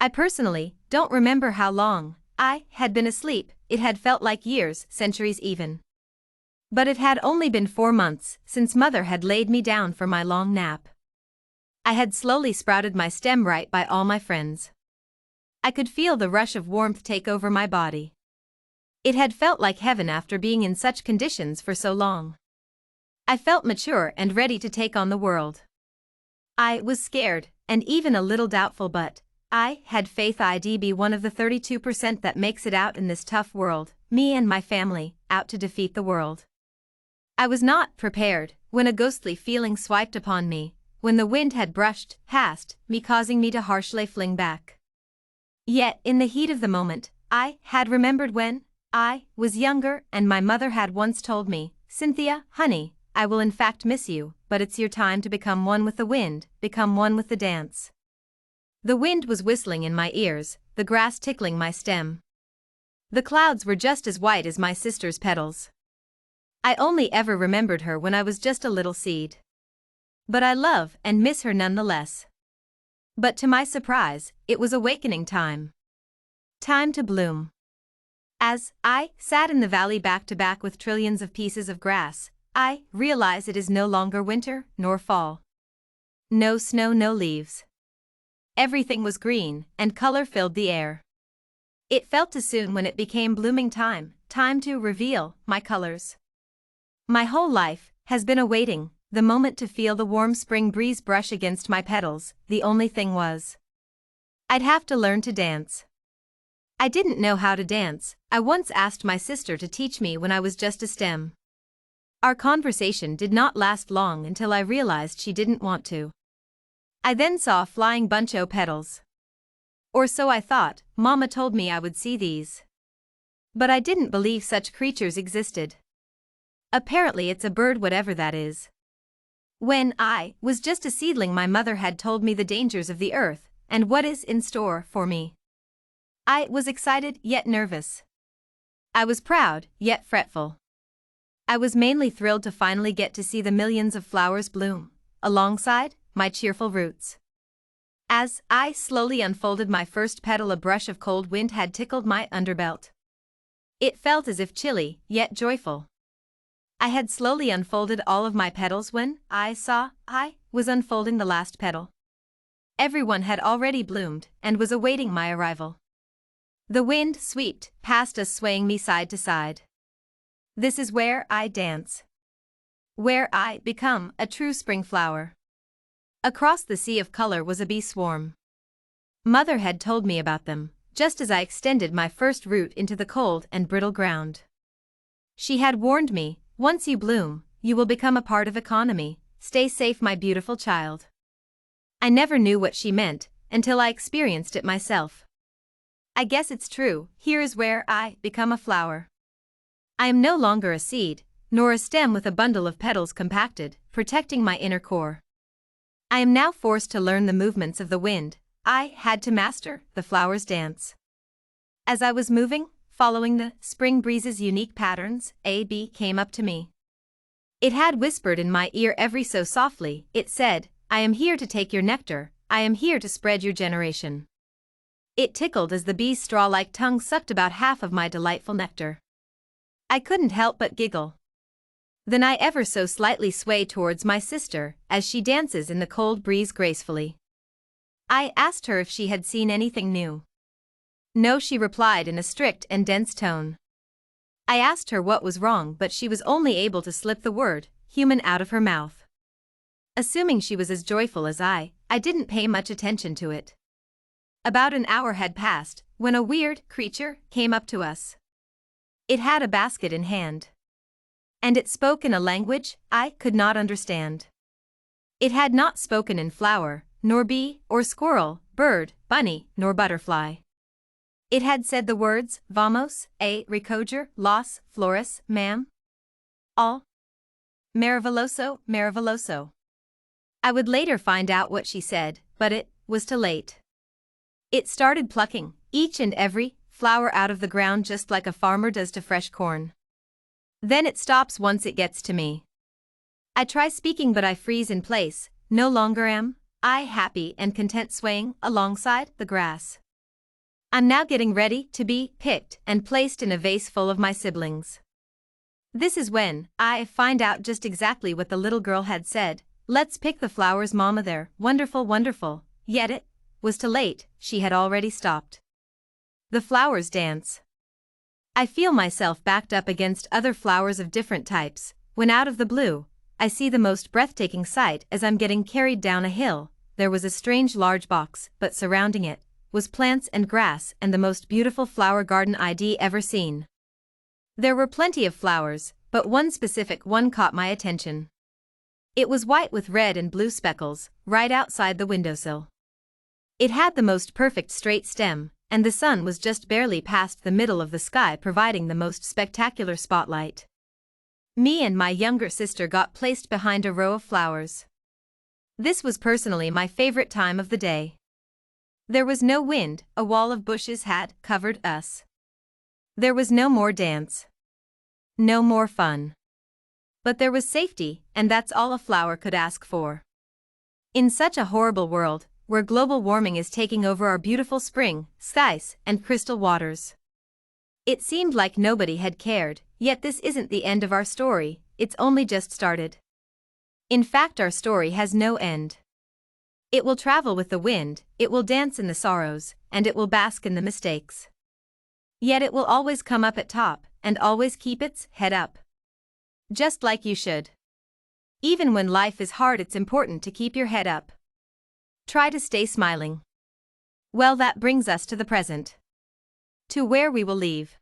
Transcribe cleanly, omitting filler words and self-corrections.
I personally don't remember how long I had been asleep. It had felt like years, centuries even. But it had only been 4 months since Mother had laid me down for my long nap. I had slowly sprouted my stem right by all my friends. I could feel the rush of warmth take over my body. It had felt like heaven after being in such conditions for so long. I felt mature and ready to take on the world. I was scared, and even a little doubtful, but I had faith I'd be one of the 32% that makes it out in this tough world, me and my family, out to defeat the world. I was not prepared when a ghostly feeling swiped upon me, when the wind had brushed past me, causing me to harshly fling back. Yet, in the heat of the moment, I had remembered when I was younger and my mother had once told me, "Cynthia, honey, I will in fact miss you, but it's your time to become one with the wind, become one with the dance." The wind was whistling in my ears, the grass tickling my stem. The clouds were just as white as my sister's petals. I only ever remembered her when I was just a little seed. But I love and miss her nonetheless. But to my surprise, it was awakening time. Time to bloom. As I sat in the valley back to back with trillions of pieces of grass, I realized it is no longer winter nor fall. No snow, no leaves. Everything was green, and color filled the air. It felt too soon when it became blooming time, time to reveal my colors. My whole life has been awaiting the moment to feel the warm spring breeze brush against my petals. The only thing was, I'd have to learn to dance. I didn't know how to dance. I once asked my sister to teach me when I was just a stem. Our conversation did not last long until I realized she didn't want to. I then saw a flying bunch of petals. Or so I thought. Mama told me I would see these. But I didn't believe such creatures existed. Apparently it's a bird, whatever that is. When I was just a seedling, my mother had told me the dangers of the earth and what is in store for me. I was excited yet nervous. I was proud yet fretful. I was mainly thrilled to finally get to see the millions of flowers bloom, alongside my cheerful roots. As I slowly unfolded my first petal, a brush of cold wind had tickled my underbelt. It felt as if chilly yet joyful. I had slowly unfolded all of my petals when I saw I was unfolding the last petal. Everyone had already bloomed and was awaiting my arrival. The wind swept past us, swaying me side to side. This is where I dance. Where I become a true spring flower. Across the sea of color was a bee swarm. Mother had told me about them, just as I extended my first root into the cold and brittle ground. She had warned me, once you bloom, you will become a part of economy. Stay safe, my beautiful child. I never knew what she meant until I experienced it myself. I guess it's true. Here is where I become a flower. I am no longer a seed, nor a stem with a bundle of petals compacted, protecting my inner core. I am now forced to learn the movements of the wind. I had to master the flower's dance. As I was moving, following the spring breeze's unique patterns, a bee came up to me. It had whispered in my ear ever so softly. It said, "I am here to take your nectar, I am here to spread your generation." It tickled as the bee's straw-like tongue sucked about half of my delightful nectar. I couldn't help but giggle. Then I ever so slightly sway towards my sister as she dances in the cold breeze gracefully. I asked her if she had seen anything new. No, she replied in a strict and dense tone. I asked her what was wrong, but she was only able to slip the word human out of her mouth. Assuming she was as joyful as I didn't pay much attention to it. About an hour had passed when a weird creature came up to us. It had a basket in hand. And it spoke in a language I could not understand. It had not spoken in flower, nor bee, or squirrel, bird, bunny, nor butterfly. It had said the words, "Vamos a recoger las flores, ma'am." All. Maravilloso, maravilloso. I would later find out what she said, but it was too late. It started plucking each and every flower out of the ground just like a farmer does to fresh corn. Then it stops once it gets to me. I try speaking, but I freeze in place. No longer am I happy and content swaying alongside the grass. I'm now getting ready to be picked and placed in a vase full of my siblings. This is when I find out just exactly what the little girl had said. Let's pick the flowers, Mama, they're wonderful, wonderful. Yet it was too late, she had already stopped. The flowers dance. I feel myself backed up against other flowers of different types, when out of the blue, I see the most breathtaking sight as I'm getting carried down a hill. There was a strange large box, but surrounding it was plants and grass and the most beautiful flower garden I'd ever seen. There were plenty of flowers, but one specific one caught my attention. It was white with red and blue speckles, right outside the windowsill. It had the most perfect straight stem, and the sun was just barely past the middle of the sky, providing the most spectacular spotlight. Me and my younger sister got placed behind a row of flowers. This was personally my favorite time of the day. There was no wind, a wall of bushes had covered us. There was no more dance. No more fun. But there was safety, and that's all a flower could ask for. In such a horrible world, where global warming is taking over our beautiful spring skies and crystal waters, it seemed like nobody had cared. Yet this isn't the end of our story, it's only just started. In fact, our story has no end. It will travel with the wind, it will dance in the sorrows, and it will bask in the mistakes. Yet it will always come up at top, and always keep its head up. Just like you should. Even when life is hard, it's important to keep your head up. Try to stay smiling. Well, that brings us to the present. To where we will leave.